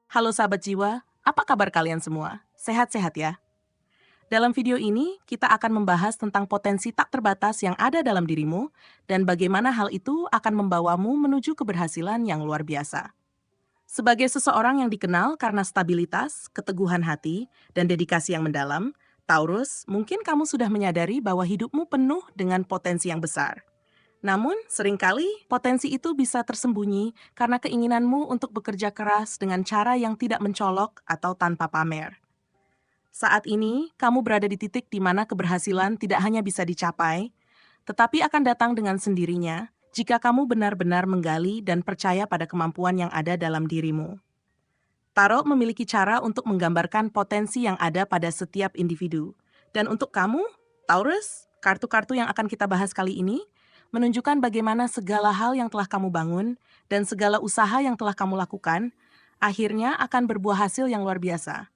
Halo sahabat jiwa, apa kabar kalian semua? Sehat-sehat ya? Dalam video ini, kita akan membahas tentang potensi tak terbatas yang ada dalam dirimu dan bagaimana hal itu akan membawamu menuju keberhasilan yang luar biasa. Sebagai seseorang yang dikenal karena stabilitas, keteguhan hati, dan dedikasi yang mendalam, Taurus, mungkin kamu sudah menyadari bahwa hidupmu penuh dengan potensi yang besar. Namun, seringkali potensi itu bisa tersembunyi karena keinginanmu untuk bekerja keras dengan cara yang tidak mencolok atau tanpa pamer. Saat ini, kamu berada di titik di mana keberhasilan tidak hanya bisa dicapai, tetapi akan datang dengan sendirinya jika kamu benar-benar menggali dan percaya pada kemampuan yang ada dalam dirimu. Tarot memiliki cara untuk menggambarkan potensi yang ada pada setiap individu. Dan untuk kamu, Taurus, kartu-kartu yang akan kita bahas kali ini menunjukkan bagaimana segala hal yang telah kamu bangun dan segala usaha yang telah kamu lakukan akhirnya akan berbuah hasil yang luar biasa.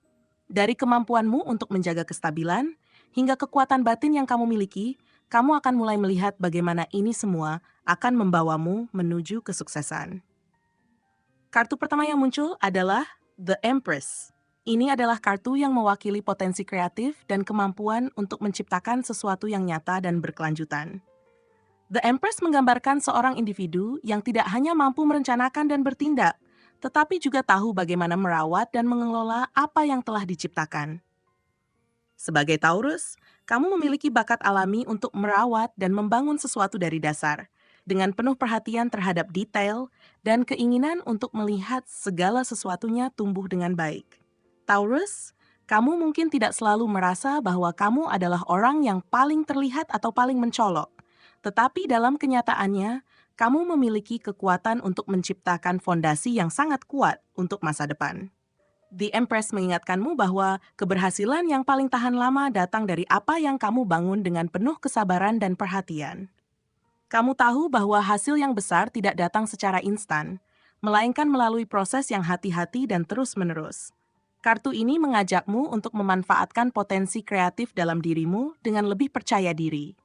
Dari kemampuanmu untuk menjaga kestabilan hingga kekuatan batin yang kamu miliki, kamu akan mulai melihat bagaimana ini semua akan membawamu menuju kesuksesan. Kartu pertama yang muncul adalah The Empress. Ini adalah kartu yang mewakili potensi kreatif dan kemampuan untuk menciptakan sesuatu yang nyata dan berkelanjutan. The Empress menggambarkan seorang individu yang tidak hanya mampu merencanakan dan bertindak, tetapi juga tahu bagaimana merawat dan mengelola apa yang telah diciptakan. Sebagai Taurus, kamu memiliki bakat alami untuk merawat dan membangun sesuatu dari dasar, dengan penuh perhatian terhadap detail dan keinginan untuk melihat segala sesuatunya tumbuh dengan baik. Taurus, kamu mungkin tidak selalu merasa bahwa kamu adalah orang yang paling terlihat atau paling mencolok, tetapi dalam kenyataannya, kamu memiliki kekuatan untuk menciptakan fondasi yang sangat kuat untuk masa depan. The Empress mengingatkanmu bahwa keberhasilan yang paling tahan lama datang dari apa yang kamu bangun dengan penuh kesabaran dan perhatian. Kamu tahu bahwa hasil yang besar tidak datang secara instan, melainkan melalui proses yang hati-hati dan terus-menerus. Kartu ini mengajakmu untuk memanfaatkan potensi kreatif dalam dirimu dengan lebih percaya diri.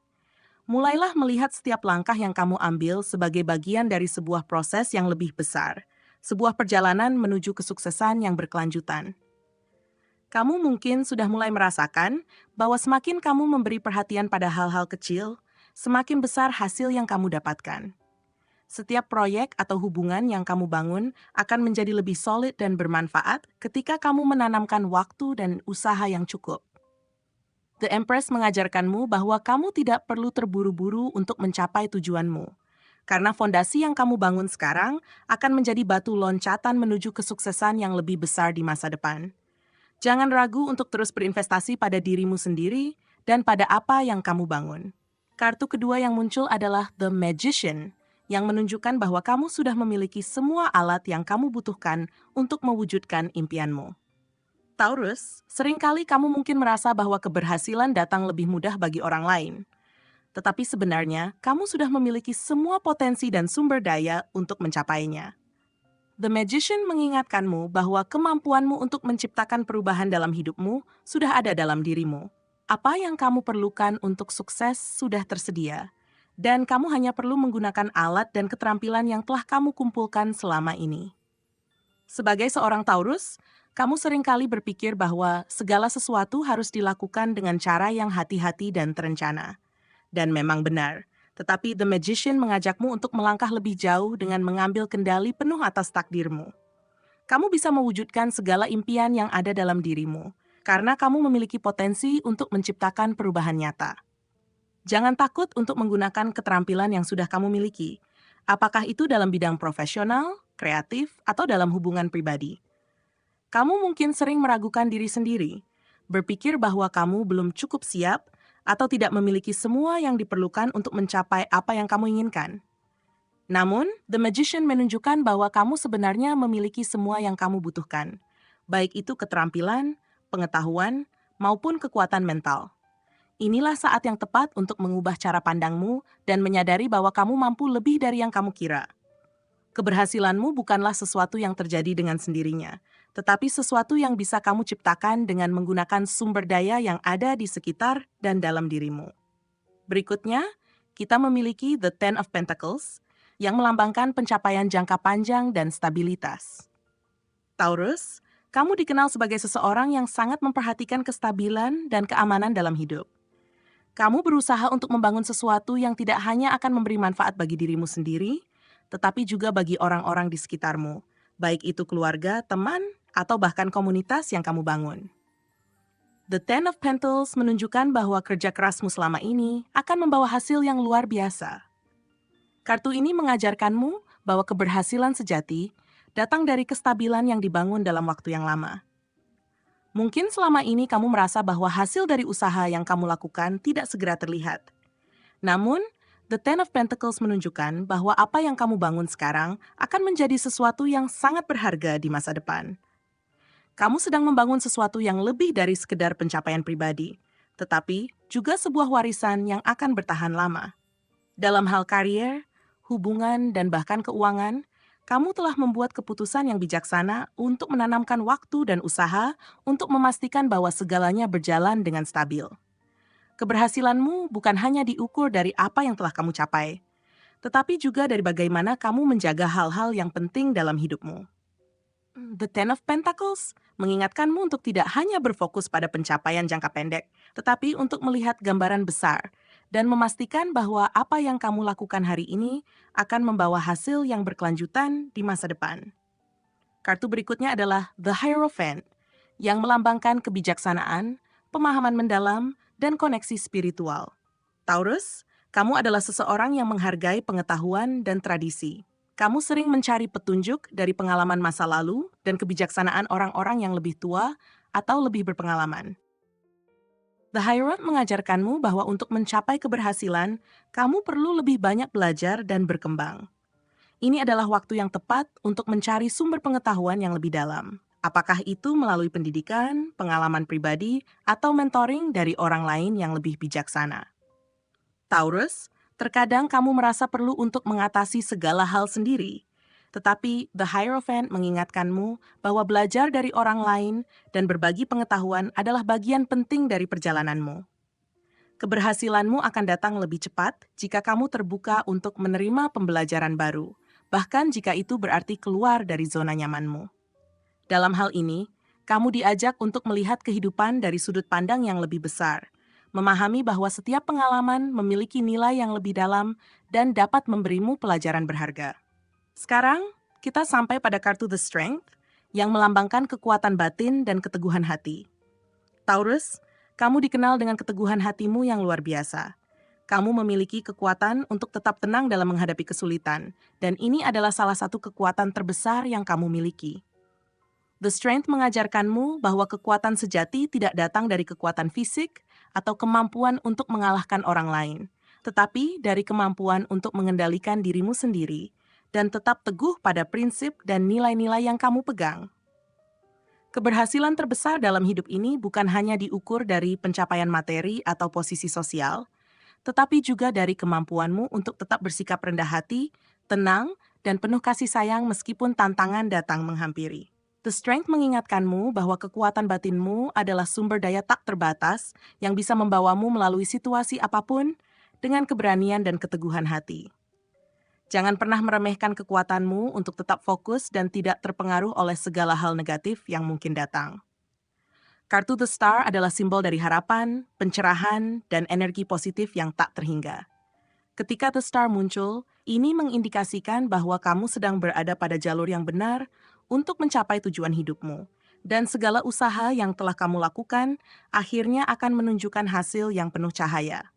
Mulailah melihat setiap langkah yang kamu ambil sebagai bagian dari sebuah proses yang lebih besar, sebuah perjalanan menuju kesuksesan yang berkelanjutan. Kamu mungkin sudah mulai merasakan bahwa semakin kamu memberi perhatian pada hal-hal kecil, semakin besar hasil yang kamu dapatkan. Setiap proyek atau hubungan yang kamu bangun akan menjadi lebih solid dan bermanfaat ketika kamu menanamkan waktu dan usaha yang cukup. The Empress mengajarkanmu bahwa kamu tidak perlu terburu-buru untuk mencapai tujuanmu, karena fondasi yang kamu bangun sekarang akan menjadi batu loncatan menuju kesuksesan yang lebih besar di masa depan. Jangan ragu untuk terus berinvestasi pada dirimu sendiri dan pada apa yang kamu bangun. Kartu kedua yang muncul adalah The Magician, yang menunjukkan bahwa kamu sudah memiliki semua alat yang kamu butuhkan untuk mewujudkan impianmu. Taurus, seringkali kamu mungkin merasa bahwa keberhasilan datang lebih mudah bagi orang lain. Tetapi sebenarnya, kamu sudah memiliki semua potensi dan sumber daya untuk mencapainya. The Magician mengingatkanmu bahwa kemampuanmu untuk menciptakan perubahan dalam hidupmu sudah ada dalam dirimu. Apa yang kamu perlukan untuk sukses sudah tersedia, dan kamu hanya perlu menggunakan alat dan keterampilan yang telah kamu kumpulkan selama ini. Sebagai seorang Taurus, kamu seringkali berpikir bahwa segala sesuatu harus dilakukan dengan cara yang hati-hati dan terencana. Dan memang benar. Tetapi The Magician mengajakmu untuk melangkah lebih jauh dengan mengambil kendali penuh atas takdirmu. Kamu bisa mewujudkan segala impian yang ada dalam dirimu, karena kamu memiliki potensi untuk menciptakan perubahan nyata. Jangan takut untuk menggunakan keterampilan yang sudah kamu miliki, apakah itu dalam bidang profesional, kreatif, atau dalam hubungan pribadi. Kamu mungkin sering meragukan diri sendiri, berpikir bahwa kamu belum cukup siap, atau tidak memiliki semua yang diperlukan untuk mencapai apa yang kamu inginkan. Namun, The Magician menunjukkan bahwa kamu sebenarnya memiliki semua yang kamu butuhkan, baik itu keterampilan, pengetahuan, maupun kekuatan mental. Inilah saat yang tepat untuk mengubah cara pandangmu dan menyadari bahwa kamu mampu lebih dari yang kamu kira. Keberhasilanmu bukanlah sesuatu yang terjadi dengan sendirinya, tetapi sesuatu yang bisa kamu ciptakan dengan menggunakan sumber daya yang ada di sekitar dan dalam dirimu. Berikutnya, kita memiliki The Ten of Pentacles, yang melambangkan pencapaian jangka panjang dan stabilitas. Taurus, kamu dikenal sebagai seseorang yang sangat memperhatikan kestabilan dan keamanan dalam hidup. Kamu berusaha untuk membangun sesuatu yang tidak hanya akan memberi manfaat bagi dirimu sendiri, tetapi juga bagi orang-orang di sekitarmu, baik itu keluarga, teman, atau bahkan komunitas yang kamu bangun. The Ten of Pentacles menunjukkan bahwa kerja kerasmu selama ini akan membawa hasil yang luar biasa. Kartu ini mengajarkanmu bahwa keberhasilan sejati datang dari kestabilan yang dibangun dalam waktu yang lama. Mungkin selama ini kamu merasa bahwa hasil dari usaha yang kamu lakukan tidak segera terlihat. Namun, The Ten of Pentacles menunjukkan bahwa apa yang kamu bangun sekarang akan menjadi sesuatu yang sangat berharga di masa depan. Kamu sedang membangun sesuatu yang lebih dari sekedar pencapaian pribadi, tetapi juga sebuah warisan yang akan bertahan lama. Dalam hal karier, hubungan, dan bahkan keuangan, kamu telah membuat keputusan yang bijaksana untuk menanamkan waktu dan usaha untuk memastikan bahwa segalanya berjalan dengan stabil. Keberhasilanmu bukan hanya diukur dari apa yang telah kamu capai, tetapi juga dari bagaimana kamu menjaga hal-hal yang penting dalam hidupmu. The Ten of Pentacles mengingatkanmu untuk tidak hanya berfokus pada pencapaian jangka pendek, tetapi untuk melihat gambaran besar dan memastikan bahwa apa yang kamu lakukan hari ini akan membawa hasil yang berkelanjutan di masa depan. Kartu berikutnya adalah The Hierophant, yang melambangkan kebijaksanaan, pemahaman mendalam, dan koneksi spiritual. Taurus, kamu adalah seseorang yang menghargai pengetahuan dan tradisi. Kamu sering mencari petunjuk dari pengalaman masa lalu dan kebijaksanaan orang-orang yang lebih tua atau lebih berpengalaman. The Hierophant mengajarkanmu bahwa untuk mencapai keberhasilan, kamu perlu lebih banyak belajar dan berkembang. Ini adalah waktu yang tepat untuk mencari sumber pengetahuan yang lebih dalam. Apakah itu melalui pendidikan, pengalaman pribadi, atau mentoring dari orang lain yang lebih bijaksana. Taurus, terkadang kamu merasa perlu untuk mengatasi segala hal sendiri. Tetapi The Hierophant mengingatkanmu bahwa belajar dari orang lain dan berbagi pengetahuan adalah bagian penting dari perjalananmu. Keberhasilanmu akan datang lebih cepat jika kamu terbuka untuk menerima pembelajaran baru, bahkan jika itu berarti keluar dari zona nyamanmu. Dalam hal ini, kamu diajak untuk melihat kehidupan dari sudut pandang yang lebih besar, memahami bahwa setiap pengalaman memiliki nilai yang lebih dalam dan dapat memberimu pelajaran berharga. Sekarang, kita sampai pada kartu The Strength yang melambangkan kekuatan batin dan keteguhan hati. Taurus, kamu dikenal dengan keteguhan hatimu yang luar biasa. Kamu memiliki kekuatan untuk tetap tenang dalam menghadapi kesulitan, dan ini adalah salah satu kekuatan terbesar yang kamu miliki. The Strength mengajarkanmu bahwa kekuatan sejati tidak datang dari kekuatan fisik atau kemampuan untuk mengalahkan orang lain, tetapi dari kemampuan untuk mengendalikan dirimu sendiri dan tetap teguh pada prinsip dan nilai-nilai yang kamu pegang. Keberhasilan terbesar dalam hidup ini bukan hanya diukur dari pencapaian materi atau posisi sosial, tetapi juga dari kemampuanmu untuk tetap bersikap rendah hati, tenang, dan penuh kasih sayang meskipun tantangan datang menghampiri. The Strength mengingatkanmu bahwa kekuatan batinmu adalah sumber daya tak terbatas yang bisa membawamu melalui situasi apapun dengan keberanian dan keteguhan hati. Jangan pernah meremehkan kekuatanmu untuk tetap fokus dan tidak terpengaruh oleh segala hal negatif yang mungkin datang. Kartu The Star adalah simbol dari harapan, pencerahan, dan energi positif yang tak terhingga. Ketika The Star muncul, ini mengindikasikan bahwa kamu sedang berada pada jalur yang benar untuk mencapai tujuan hidupmu, dan segala usaha yang telah kamu lakukan akhirnya akan menunjukkan hasil yang penuh cahaya.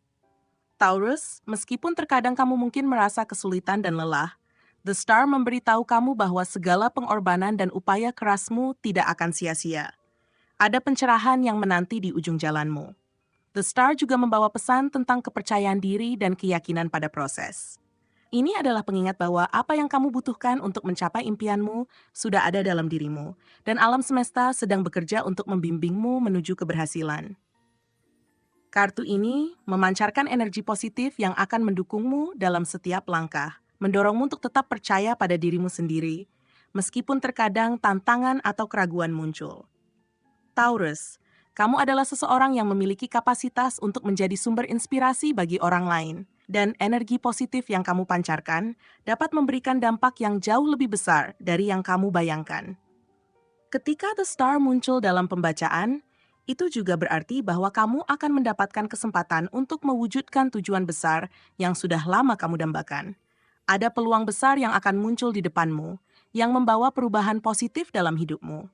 Taurus, meskipun terkadang kamu mungkin merasa kesulitan dan lelah, The Star memberitahu kamu bahwa segala pengorbanan dan upaya kerasmu tidak akan sia-sia. Ada pencerahan yang menanti di ujung jalanmu. The Star juga membawa pesan tentang kepercayaan diri dan keyakinan pada proses. Ini adalah pengingat bahwa apa yang kamu butuhkan untuk mencapai impianmu sudah ada dalam dirimu, dan alam semesta sedang bekerja untuk membimbingmu menuju keberhasilan. Kartu ini memancarkan energi positif yang akan mendukungmu dalam setiap langkah, mendorongmu untuk tetap percaya pada dirimu sendiri, meskipun terkadang tantangan atau keraguan muncul. Taurus, kamu adalah seseorang yang memiliki kapasitas untuk menjadi sumber inspirasi bagi orang lain, dan energi positif yang kamu pancarkan dapat memberikan dampak yang jauh lebih besar dari yang kamu bayangkan. Ketika The Star muncul dalam pembacaan, itu juga berarti bahwa kamu akan mendapatkan kesempatan untuk mewujudkan tujuan besar yang sudah lama kamu dambakan. Ada peluang besar yang akan muncul di depanmu, yang membawa perubahan positif dalam hidupmu.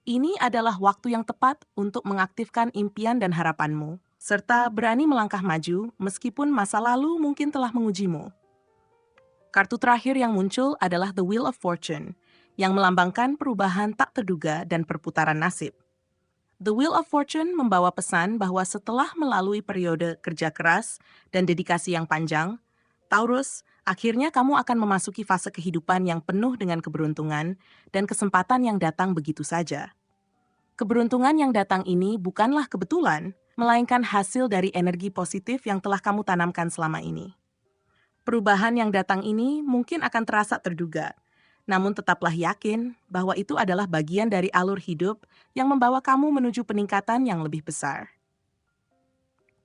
Ini adalah waktu yang tepat untuk mengaktifkan impian dan harapanmu, serta berani melangkah maju meskipun masa lalu mungkin telah mengujimu. Kartu terakhir yang muncul adalah The Wheel of Fortune, yang melambangkan perubahan tak terduga dan perputaran nasib. The Wheel of Fortune membawa pesan bahwa setelah melalui periode kerja keras dan dedikasi yang panjang, Taurus, akhirnya kamu akan memasuki fase kehidupan yang penuh dengan keberuntungan dan kesempatan yang datang begitu saja. Keberuntungan yang datang ini bukanlah kebetulan, melainkan hasil dari energi positif yang telah kamu tanamkan selama ini. Perubahan yang datang ini mungkin akan terasa terduga, namun tetaplah yakin bahwa itu adalah bagian dari alur hidup yang membawa kamu menuju peningkatan yang lebih besar.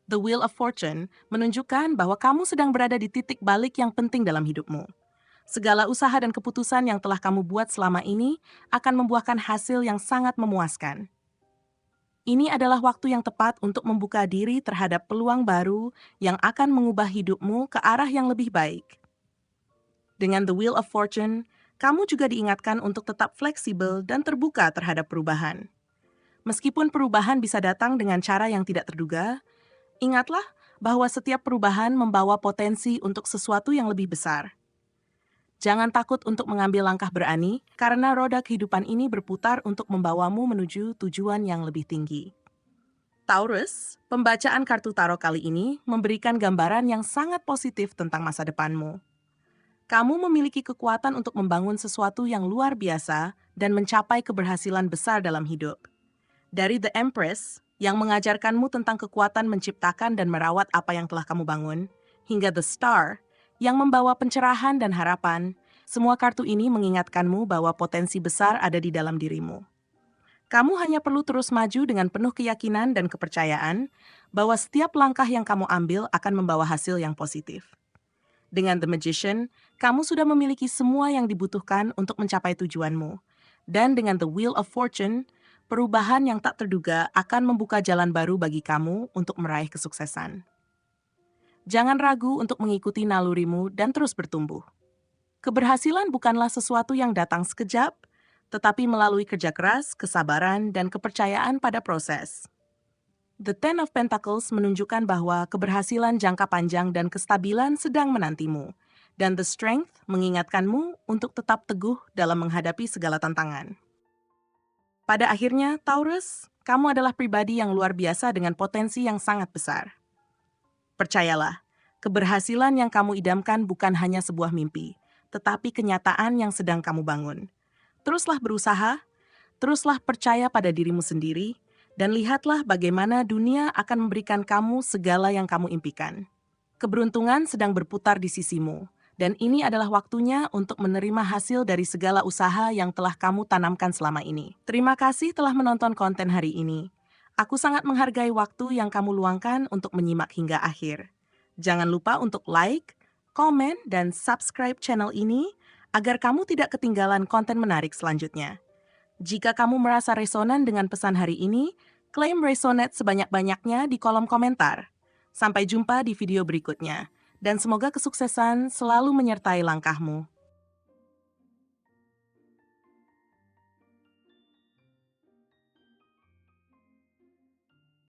The Wheel of Fortune menunjukkan bahwa kamu sedang berada di titik balik yang penting dalam hidupmu. Segala usaha dan keputusan yang telah kamu buat selama ini akan membuahkan hasil yang sangat memuaskan. Ini adalah waktu yang tepat untuk membuka diri terhadap peluang baru yang akan mengubah hidupmu ke arah yang lebih baik. Dengan The Wheel of Fortune, kamu juga diingatkan untuk tetap fleksibel dan terbuka terhadap perubahan. Meskipun perubahan bisa datang dengan cara yang tidak terduga, ingatlah bahwa setiap perubahan membawa potensi untuk sesuatu yang lebih besar. Jangan takut untuk mengambil langkah berani, karena roda kehidupan ini berputar untuk membawamu menuju tujuan yang lebih tinggi. Taurus, pembacaan kartu tarot kali ini memberikan gambaran yang sangat positif tentang masa depanmu. Kamu memiliki kekuatan untuk membangun sesuatu yang luar biasa dan mencapai keberhasilan besar dalam hidup. Dari The Empress, yang mengajarkanmu tentang kekuatan menciptakan dan merawat apa yang telah kamu bangun, hingga The Star, yang membawa pencerahan dan harapan, semua kartu ini mengingatkanmu bahwa potensi besar ada di dalam dirimu. Kamu hanya perlu terus maju dengan penuh keyakinan dan kepercayaan bahwa setiap langkah yang kamu ambil akan membawa hasil yang positif. Dengan The Magician, kamu sudah memiliki semua yang dibutuhkan untuk mencapai tujuanmu. Dan dengan The Wheel of Fortune, perubahan yang tak terduga akan membuka jalan baru bagi kamu untuk meraih kesuksesan. Jangan ragu untuk mengikuti nalurimu dan terus bertumbuh. Keberhasilan bukanlah sesuatu yang datang sekejap, tetapi melalui kerja keras, kesabaran, dan kepercayaan pada proses. The Ten of Pentacles menunjukkan bahwa keberhasilan jangka panjang dan kestabilan sedang menantimu, dan The Strength mengingatkanmu untuk tetap teguh dalam menghadapi segala tantangan. Pada akhirnya, Taurus, kamu adalah pribadi yang luar biasa dengan potensi yang sangat besar. Percayalah, keberhasilan yang kamu idamkan bukan hanya sebuah mimpi, tetapi kenyataan yang sedang kamu bangun. Teruslah berusaha, teruslah percaya pada dirimu sendiri, dan lihatlah bagaimana dunia akan memberikan kamu segala yang kamu impikan. Keberuntungan sedang berputar di sisimu, dan ini adalah waktunya untuk menerima hasil dari segala usaha yang telah kamu tanamkan selama ini. Terima kasih telah menonton konten hari ini. Aku sangat menghargai waktu yang kamu luangkan untuk menyimak hingga akhir. Jangan lupa untuk like, komen, dan subscribe channel ini agar kamu tidak ketinggalan konten menarik selanjutnya. Jika kamu merasa resonan dengan pesan hari ini, klaim Resonate sebanyak-banyaknya di kolom komentar. Sampai jumpa di video berikutnya, dan semoga kesuksesan selalu menyertai langkahmu.